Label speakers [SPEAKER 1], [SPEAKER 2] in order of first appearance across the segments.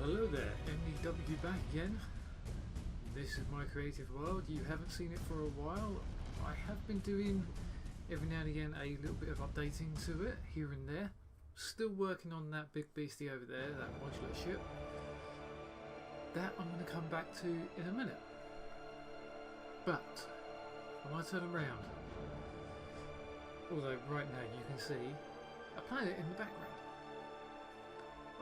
[SPEAKER 1] Hello there, MDW back again. This is my creative world. You haven't seen it for a while. I have been doing every now and again a little bit of updating to it here and there. Still working on that big beastie over there, that modular ship. That I'm going to come back to in a minute. But when I turn around, although right now you can see a planet in the background,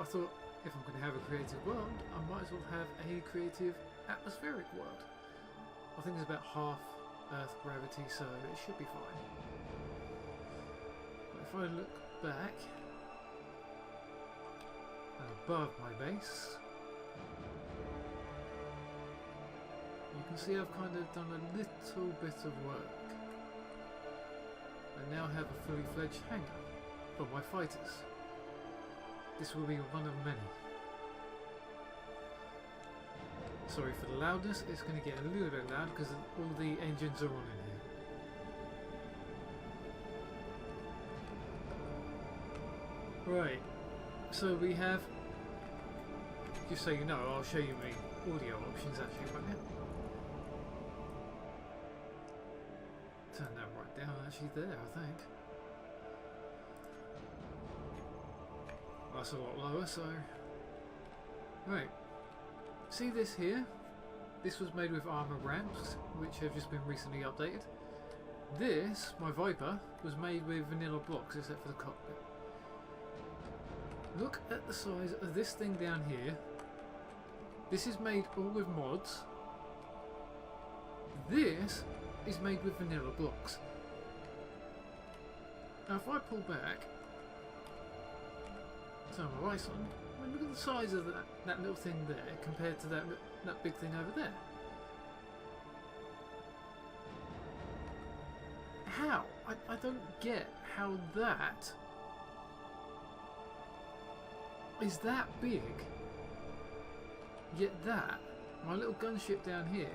[SPEAKER 1] I thought if I'm going to have a creative world, I might as well have a creative atmospheric world. I think it's about half Earth gravity, so it should be fine. But if I look back and above my base, you can see I've kind of done a little bit of work. I now have a fully fledged hangar for my fighters. This will be one of many. Sorry for the loudness, it's going to get a little bit loud because all the engines are on in here. Right, so we have, just so you know, I'll show you my audio options actually right now. Turn that right down, actually there I think. That's a lot lower, so... Right. See this here? This was made with armor ramps, which have just been recently updated. This, my Viper, was made with vanilla blocks, except for the cockpit. Look at the size of this thing down here. This is made all with mods. This is made with vanilla blocks. Now if I pull back, turn my lights on, I mean, look at the size of that little thing there compared to that big thing over there. How? I don't get how that is that big, yet that, my little gunship down here,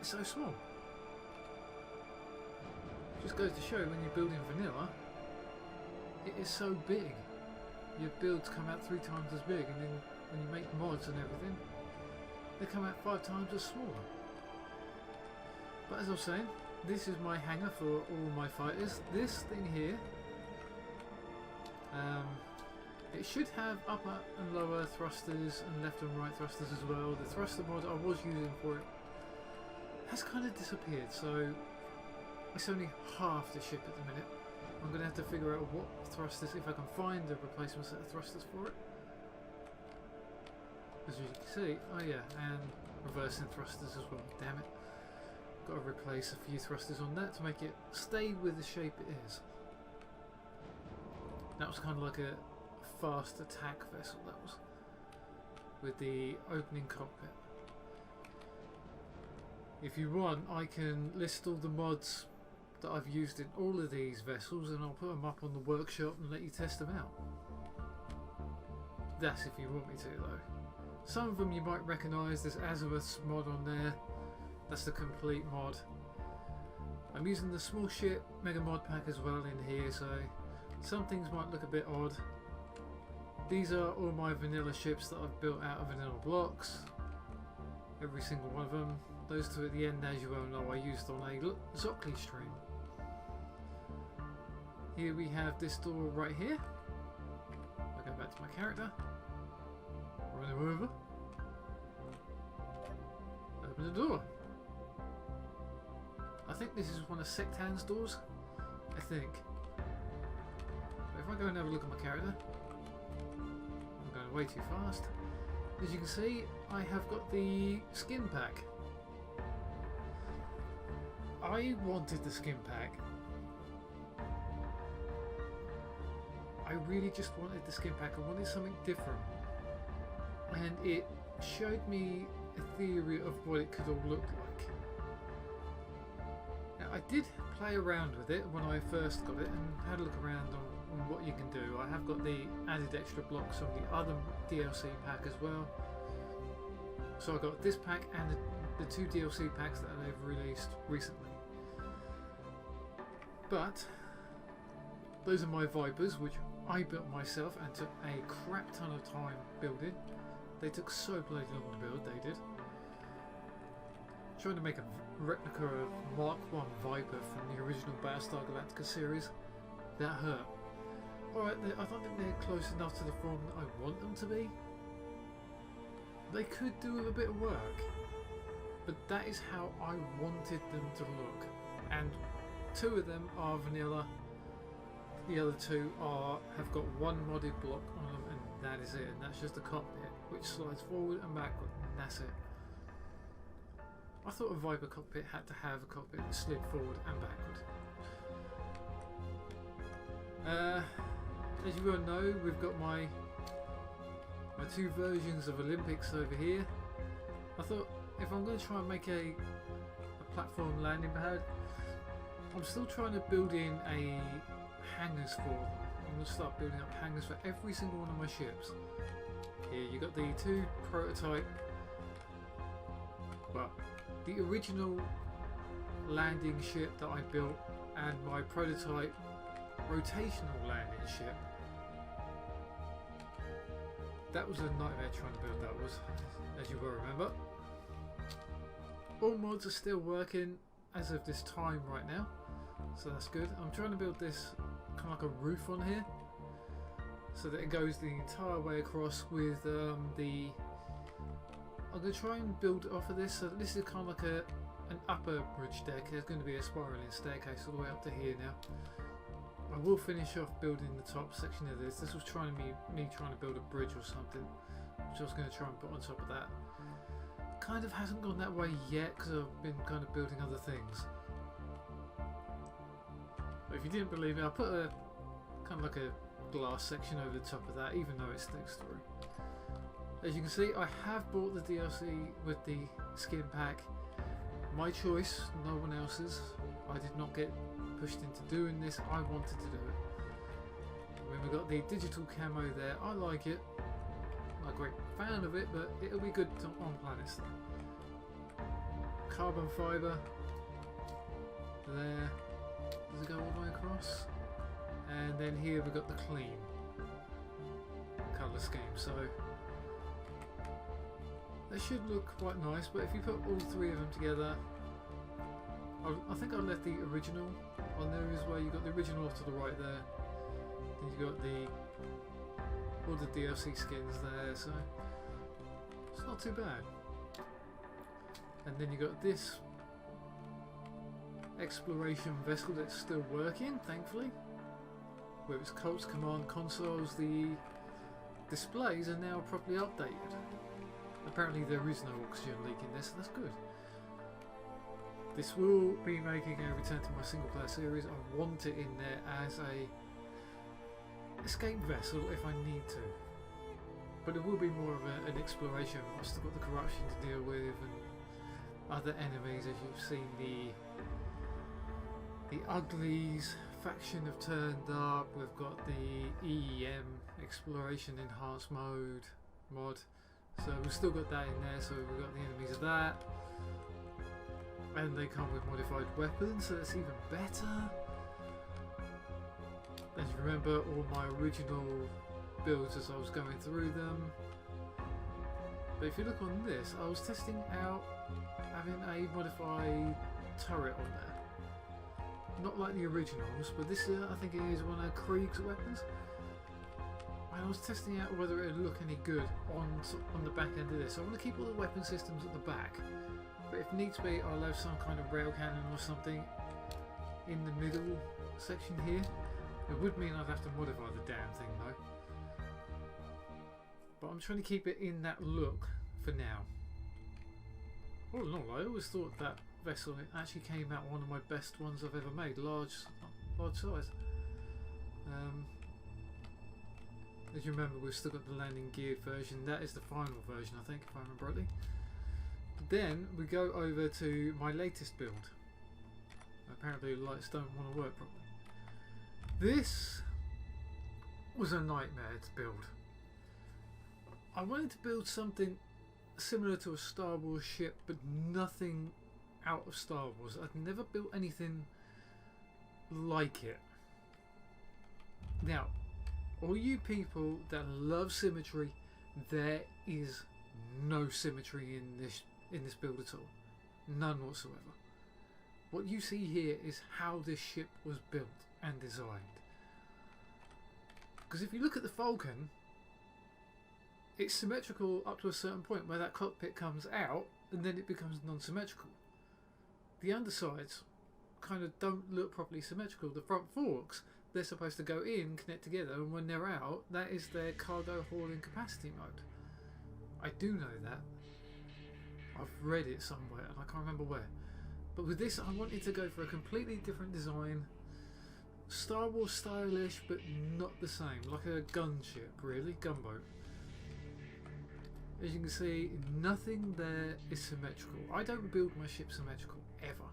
[SPEAKER 1] is so small. Just goes to show when you're building vanilla, it is so big. Your builds come out 3 times as big, and then when you make mods and everything, they come out 5 times as smaller. But as I was saying, this is my hangar for all my fighters. This thing here, it should have upper and lower thrusters and left and right thrusters as well. The thruster mod I was using for it has kind of disappeared, so it's only half the ship at the minute. I'm going to have to figure out what thrusters, if I can find a replacement set of thrusters for it. As you can see, oh yeah, and reversing thrusters as well, damn it. Got to replace a few thrusters on that to make it stay with the shape it is. That was kind of like a fast attack vessel, that was. With the opening cockpit. If you want, I can list all the mods that I've used in all of these vessels, and I'll put them up on the workshop and let you test them out. That's if you want me to though. Some of them you might recognise. There's Azimuth's mod on there. That's the complete mod. I'm using the small ship mega mod pack as well in here, so some things might look a bit odd. These are all my vanilla ships that I've built out of vanilla blocks. Every single one of them. Those two at the end, as you well know, I used on a Zocli stream. Here we have this door right here. I'll go back to my character. Run him over. Open the door. I think this is one of Sectan's doors. I think. But if I go and have a look at my character, I'm going way too fast. As you can see, I have got the skin pack. I wanted the skin pack. I really just wanted the skin pack. I wanted something different. And it showed me a theory of what it could all look like. Now, I did play around with it when I first got it and had a look around on what you can do. I have got the added extra blocks from the other DLC pack as well. So I got this pack and the 2 DLC packs that they've released recently. But those are my Vipers, which I built myself and took a crap ton of time building. They took so bloody long to build, they did. Trying to make a replica of Mark 1 Viper from the original Battlestar Galactica series. That hurt. Alright, I don't think they're close enough to the form that I want them to be. They could do with a bit of work. But that is how I wanted them to look. And 2 of them are vanilla. The other 2 have got one modded block on them, and that is it. And that's just a cockpit which slides forward and backward, and that's it. I thought a Viper cockpit had to have a cockpit that slid forward and backward. As you well know, we've got my 2 versions of Olympics over here. I thought if I'm going to try and make a platform landing pad, I'm still trying to build in a hangars for them. I'm going to start building up hangars for every single one of my ships. Here you got the 2 prototype, well, the original landing ship that I built and my prototype rotational landing ship. That was a nightmare trying to build that, was, as you will remember. All mods are still working as of this time right now, so that's good. I'm trying to build this kind of like a roof on here, so that it goes the entire way across with I'm going to try and build off of this, so that this is kind of like an upper bridge deck. There's going to be a spiraling staircase all the way up to here now. I will finish off building the top section of this. This was me trying to build a bridge or something, which I was going to try and put on top of that. Kind of hasn't gone that way yet because I've been kind of building other things. But if you didn't believe me, I'll put a kind of like a glass section over the top of that, even though it sticks through. As you can see, I have bought the DLC with the skin pack. My choice, no one else's. I did not get pushed into doing this, I wanted to do it. Then we've got the digital camo there. I like it. I'm not a great fan of it, but it'll be good on planets. Carbon fibre there. Does it go all the way across? And then here we've got the clean colour scheme. So they should look quite nice, but if you put all 3 of them together, I think I'll let the original on there as well. You've got the original off to the right there. Then you've got all the DLC skins there, so it's not too bad. And then you've got this exploration vessel that's still working, thankfully. With its Colts command consoles, the displays are now properly updated. Apparently there is no oxygen leak in this, so that's good. This will be making a return to my single player series. I want it in there as a escape vessel if I need to. But it will be more of an exploration. I've still got the corruption to deal with and other enemies, as you've seen. The Uglies faction have turned up. We've got the EEM exploration enhanced mod. So we've still got that in there, so we've got the enemies of that. And they come with modified weapons, so that's even better. As you remember, all my original builds as I was going through them. But if you look on this, I was testing out having a modified turret on there. Not like the originals, but this I think it is one of Krieg's weapons. And I was testing out whether it would look any good on the back end of this. So I want to keep all the weapon systems at the back. But if needs be, I'll have some kind of rail cannon or something in the middle section here. It would mean I'd have to modify the damn thing though. But I'm trying to keep it in that look for now. All in all, I always thought that vessel actually came out one of my best ones I've ever made. Large size. As you remember, we've still got the landing geared version. That is the final version, I think, if I remember rightly. Then we go over to my latest build. Apparently the lights don't want to work properly. This was a nightmare to build. I wanted to build something similar to a Star Wars ship, but nothing out of Star Wars. I'd never built anything like it. Now, all you people that love symmetry, there is no symmetry in this build at all. None whatsoever. What you see here is how this ship was built and designed. Because if you look at the Falcon, it's symmetrical up to a certain point where that cockpit comes out and then it becomes non-symmetrical. The undersides kind of don't look properly symmetrical. The front forks, they're supposed to go in, connect together, and when they're out, that is their cargo hauling capacity mode. I do know that. I've read it somewhere and I can't remember where. But with this, I wanted to go for a completely different design. Star Wars stylish, but not the same. Like a gunship, really. Gunboat. As you can see, nothing there is symmetrical. I don't build my ship symmetrical, ever.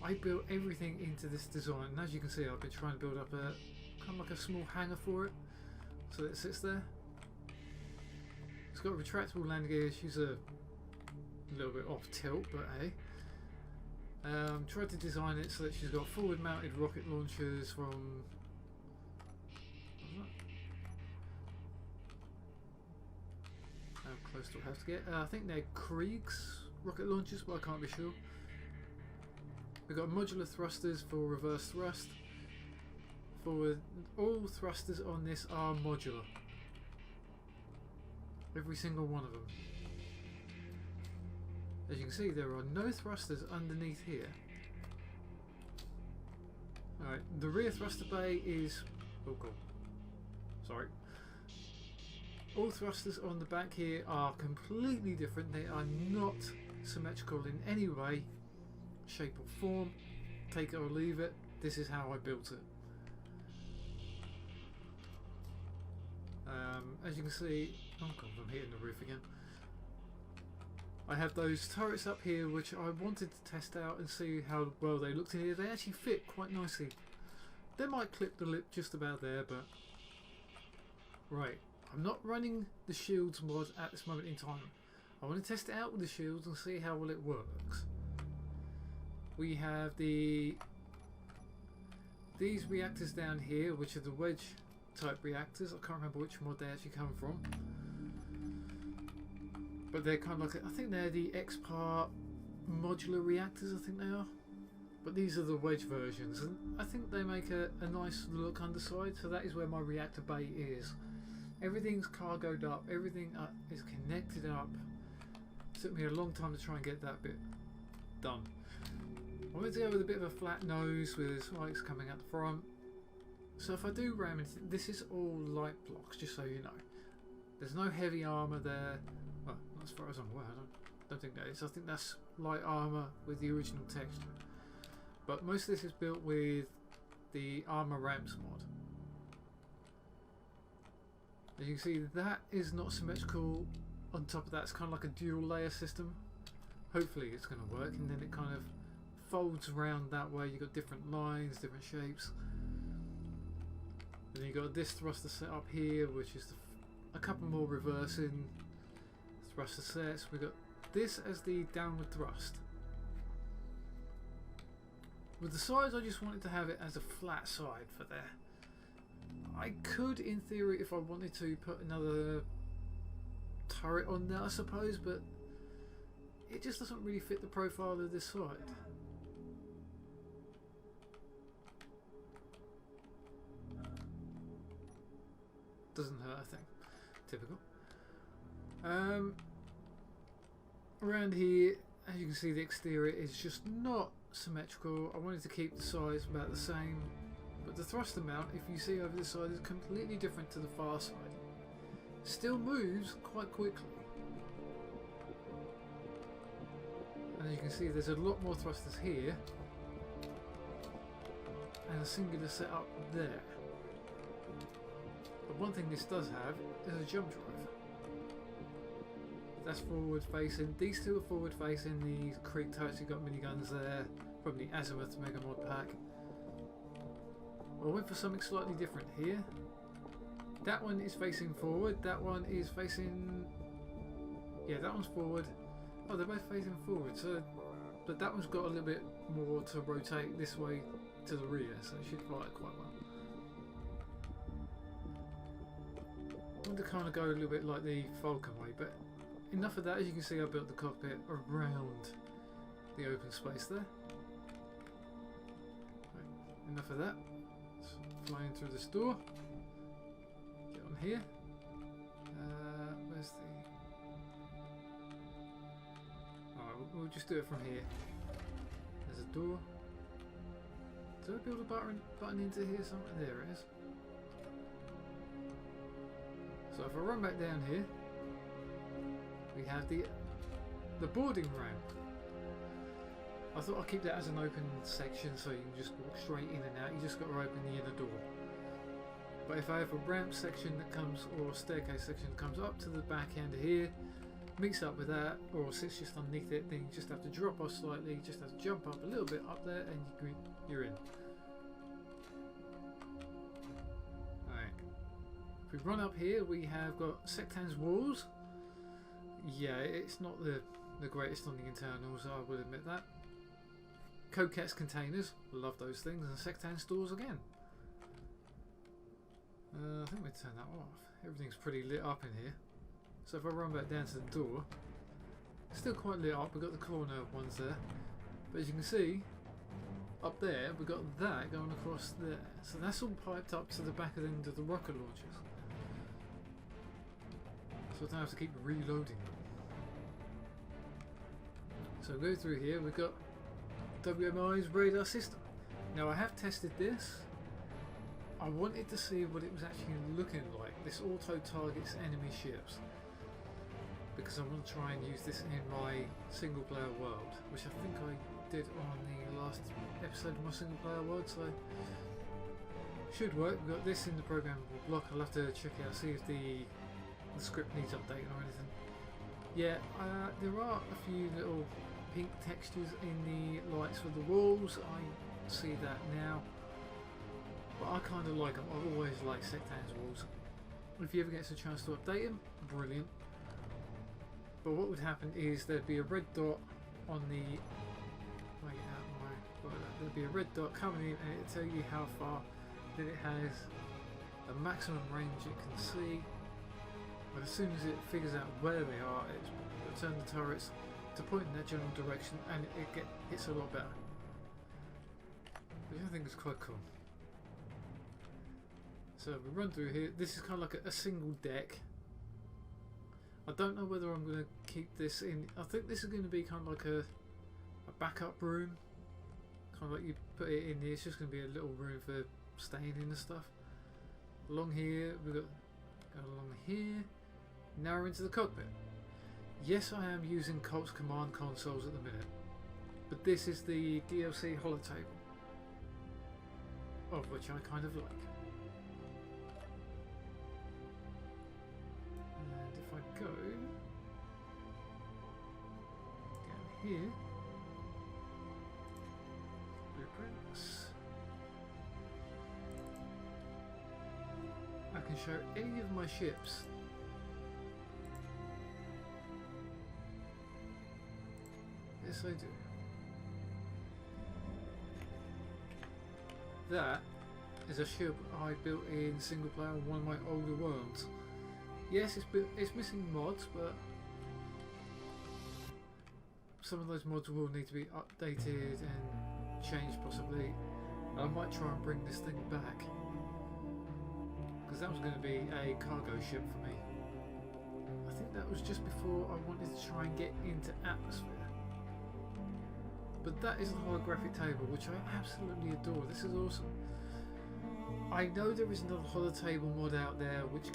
[SPEAKER 1] I built everything into this design, and as you can see, I've been trying to build up a kind of like a small hangar for it, so that it sits there. It's got a retractable landing gear. She's a little bit off tilt, but hey. Tried to design it so that she's got forward mounted rocket launchers from... How close do I have to get? I think they're Krieg's rocket launchers, but I can't be sure. We've got modular thrusters for reverse thrust. All thrusters on this are modular. Every single one of them. As you can see, there are no thrusters underneath here. Alright, the rear thruster bay is... oh god. Sorry. All thrusters on the back here are completely different. They are not symmetrical in any way, shape or form. Take it or leave it. This is how I built it. As you can see... oh god, I'm hitting the roof again. I have those turrets up here which I wanted to test out and see how well they looked in here. They actually fit quite nicely. They might clip the lip just about there, but... right, I'm not running the shields mod at this moment in time. I want to test it out with the shields and see how well it works. We have these reactors down here, which are the wedge type reactors. I can't remember which mod they actually come from. But they're kind of like, I think they're the X-Part modular reactors, I think they are. But these are the wedge versions, and I think they make a nice look underside, so that is where my reactor bay is. Everything's cargoed up, everything is connected up. It took me a long time to try and get that bit done. I wanted to go with a bit of a flat nose with spikes coming out the front. So if I do ram into this, is all light blocks, just so you know. There's no heavy armour there. Well, as far as I'm aware, I don't think that is. I think that's light armour with the original texture. But most of this is built with the armour ramps mod. As you can see, that is not symmetrical. On top of that, it's kind of like a dual layer system. Hopefully it's going to work, and then it kind of folds around that way. You've got different lines, different shapes. And then you've got this thruster set up here, which is a couple more reversing thruster sets. We've got this as the downward thrust. With the sides, I just wanted to have it as a flat side for there. I could, in theory, if I wanted to, put another turret on there, I suppose, but it just doesn't really fit the profile of this side. Doesn't hurt, I think. Typical. Around here, as you can see, the exterior is just not symmetrical. I wanted to keep the size about the same, but the thruster mount, if you see over this side, is completely different to the far side. Still moves quite quickly. And as you can see, there's a lot more thrusters here and a singular setup there. But one thing this does have is a jump drive. That's forward facing. These two are forward facing. The Krieg types, you've got miniguns there from the Azimuth Mega Mod pack. I went for something slightly different here. That one is facing forward. That one is facing... yeah, that one's forward. Oh, they're both facing forward. So, but that one's got a little bit more to rotate this way to the rear, so it should fly quite well. I want to kind of go a little bit like the Falcon way, but enough of that. As you can see, I built the cockpit around the open space there. Right, enough of that. Let's fly in through this door. Get on here. Where's the... Alright, we'll just do it from here. There's a door. Did I build a button into here somewhere? There it is. So if I run back down here, we have the boarding ramp. I thought I'd keep that as an open section so you can just walk straight in and out. You just got to open the inner door. But if I have a ramp section that comes, or a staircase section that comes up to the back end here, mix up with that, or sits just underneath it, then you just have to drop off slightly, just have to jump up a little bit up there, and you're in. Alright. If we run up here, we have got Sectan's walls. Yeah, it's not the greatest on the internals, I will admit that. Coquette's containers, love those things, and Sectan stores again. I think we turn that off. Everything's pretty lit up in here. So if I run back down to the door, it's still quite lit up. We've got the corner ones there, but as you can see, up there we've got that going across there. So that's all piped up to the back end of the rocket launchers. So I don't have to keep reloading them. So go through here. We've got WMI's radar system. Now I have tested this. I wanted to see what it was actually looking like. This auto targets enemy ships because I want to try and use this in my single player world, which I think I did on the last episode of my single player world, so should work. We've got this in the programmable block. I'll have to check it out, see if the script needs updating or anything. Yeah, there are a few little pink textures in the lights for the walls. I see that now. But I kind of like them. I've always liked Sectan's walls. If you ever get a chance to update them, brilliant. But what would happen is there'd be a red dot on the... There'd be a red dot coming in and it'll tell you how far that it has a maximum range it can see. But as soon as it figures out where they are, it'll turn the turrets to point in that general direction and it hits a lot better. Which I think is quite cool. So we run through here. This is kind of like a single deck. I don't know whether I'm going to keep this in. I think this is going to be kind of like a backup room. Kind of like you put it in here. It's just going to be a little room for staying in and stuff. Along here, we've got go along here. Now we're into the cockpit. Yes, I am using Colt's command consoles at the minute, but this is the DLC holotable, of which I kind of like. Go down here, blueprints. I can show any of my ships. Yes, I do. That is a ship I built in single player on one of my older worlds. Yes, it's missing mods, but some of those mods will need to be updated and changed possibly. I might try and bring this thing back because that was going to be a cargo ship for me. I think that was just before I wanted to try and get into atmosphere. But that is a holographic table, which I absolutely adore. This is awesome. I know there is another holotable mod out there which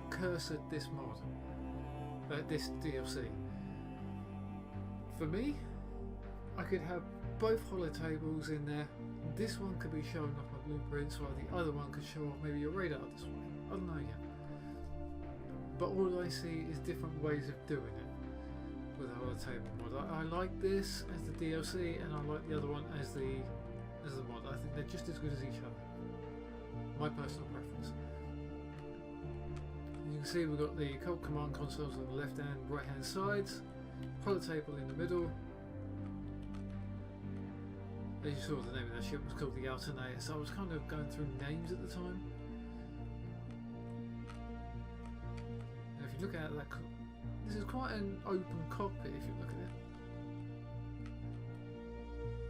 [SPEAKER 1] precursored this mod, this DLC. For me, I could have both holotables in there. This one could be showing off my blueprints, while the other one could show off maybe a radar this way. I don't know yet. But all I see is different ways of doing it with a holotable mod. I like this as the DLC, and I like the other one as the mod. I think they're just as good as each other. My personal preference. You can see we've got the Colt command consoles on the left and right hand sides, holotable in the middle. As you saw, the name of that ship was called the Alternator, so I was kind of going through names at the time. look at that, this is quite an open cockpit if you look at it.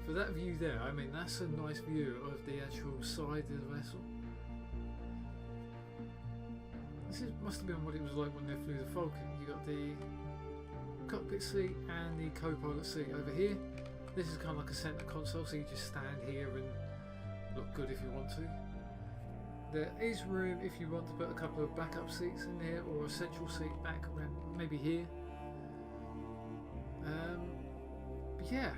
[SPEAKER 1] For that view there, I mean, that's a nice view of the actual side of the vessel. Must have been what it was like when they flew the Falcon. You got the cockpit seat and the co-pilot seat over here. This is kind of like a centre console, so you just stand here and look good if you want to. There is room if you want to put a couple of backup seats in here, or a central seat back around, maybe here. But yeah.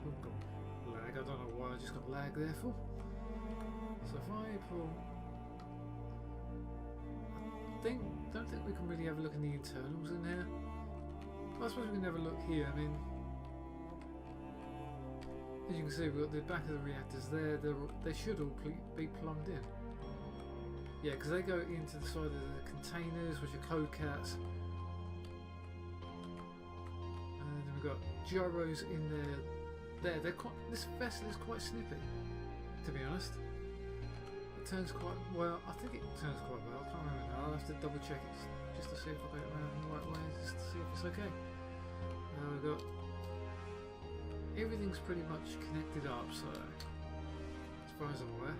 [SPEAKER 1] Oh, got lag. I don't know why I just got lag there for. So if I pull, don't think we can really have a look in the internals in here. Well, I suppose we can have a look here. I mean, as you can see, we've got the back of the reactors there. They should all be plumbed in. Yeah, because they go into the side of the containers, which are code cats. And then we've got gyros in there. This vessel is quite snippy, to be honest. It turns quite well. I think it turns quite well. I can't remember now. I'll have to double check it just to see if I got it around the right way, just to see if it's okay. Now we've got everything's pretty much connected up, so as far as I'm aware.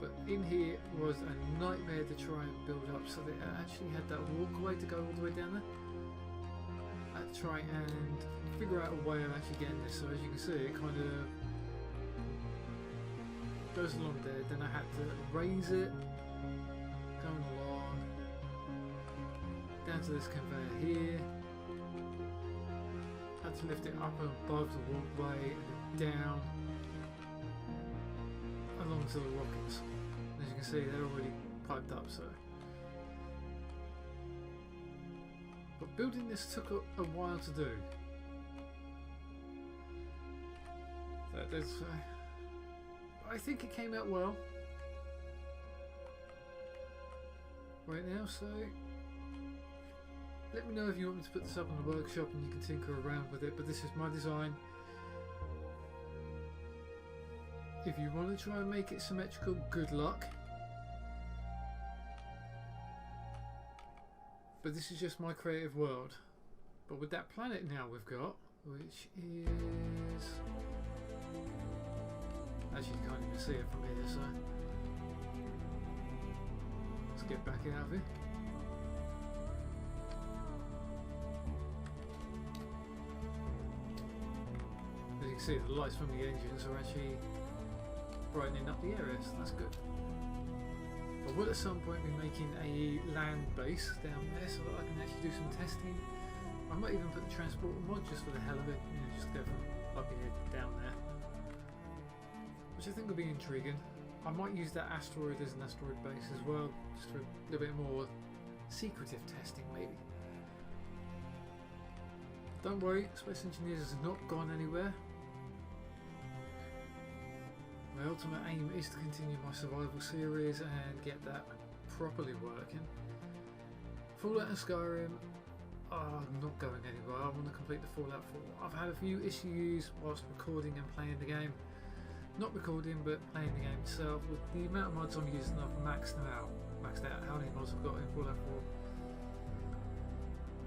[SPEAKER 1] But in here was a nightmare to try and build up, so that it actually had that walkway to go all the way down there. I had to try and figure out a way of actually getting this. So as you can see, it kind of goes along there. Then I had to raise it, going along down to this conveyor here. Had to lift it up above the walkway and down along to the rockets. As you can see, they're already piped up, so. But building this took a while to do. I think it came out well right now, so let me know if you want me to put this up in the workshop and you can tinker around with it, but this is my design. If you want to try and make it symmetrical, good luck. But this is just my creative world. But with that planet now we've got, which is... Actually, you can't even see it from here, so... Let's get back out of here. As you can see, the lights from the engines are actually brightening up the area, so that's good. I will at some point be making a land base down there so that I can actually do some testing. I might even put the transporter mod just for the hell of it, you know, just go from up here down there, which I think will be intriguing. I might use that asteroid as an asteroid base as well, just for a little bit more secretive testing maybe. Don't worry, Space Engineers has not gone anywhere. My ultimate aim is to continue my survival series and get that properly working. Fallout and Skyrim are not going anywhere. I want to complete the Fallout 4. I've had a few issues whilst recording and playing the game. Not recording, but playing the game itself. With the amount of mods I'm using, I've maxed out how many mods I've got in Fallout 4.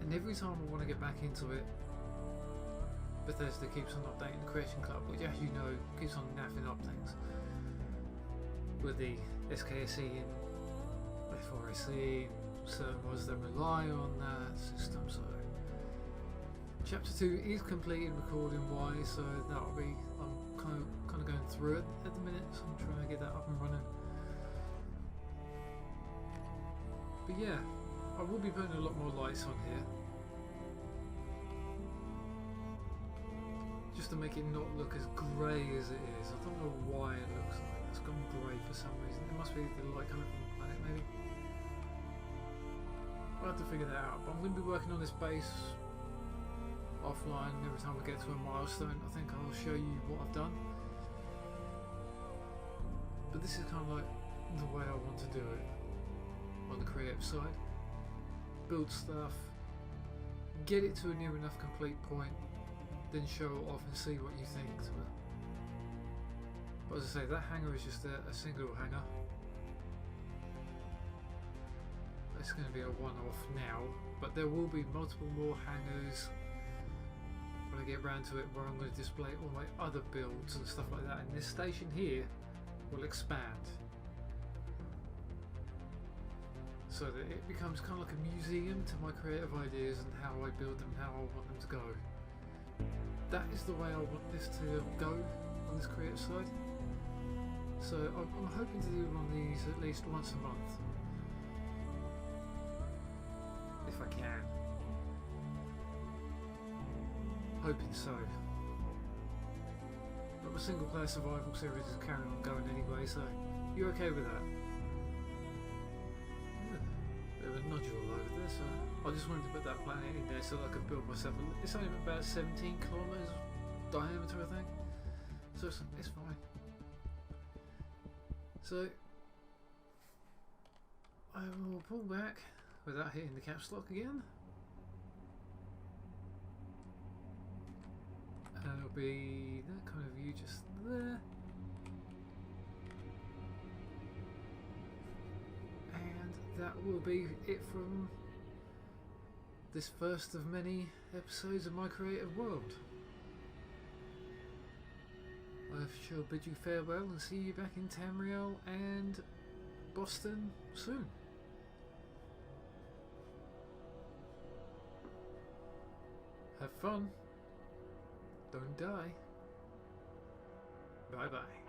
[SPEAKER 1] And every time I want to get back into it, Bethesda keeps on updating the Creation Club, which, as you know, keeps on naffing up things. With the SKSE and F4SE, certain mods that rely on that system. So, Chapter 2 is completed recording wise, so that'll be. I'm kind of going through it at the minute, so I'm trying to get that up and running. But yeah, I will be putting a lot more lights on here, just to make it not look as grey as it is. I don't know why it looks like it's gone grey for some reason. It must be the light coming from the planet, maybe. I'll have to figure that out. But I'm going to be working on this base offline. Every time I get to a milestone, I think I'll show you what I've done. But this is kind of like the way I want to do it on the creative side. Build stuff, get it to a near enough complete point, then show it off and see what you think to it. But as I say, that hangar is just a single hangar. it's going to be a one-off now, but there will be multiple more hangars when I get round to it, where I'm going to display all my other builds and stuff like that, and this station here will expand so that it becomes kind of like a museum to my creative ideas and how I build them, how I want them to go. That is the way I want this to go on this creative side. So I'm hoping to do one of these at least once a month, if I can. Hoping so. But my single player survival series is carrying on going anyway, so you're okay with that? Bit of a nodule over there, so I just wanted to put that planet in there so that I could build myself it's only about 17 kilometers diameter, I think, so it's fine. So I will pull back without hitting the caps lock again, and it'll be that kind of view just there. That will be it from this first of many episodes of my creative world. I shall bid you farewell and see you back in Tamriel and Boston soon. Have fun. Don't die. Bye bye.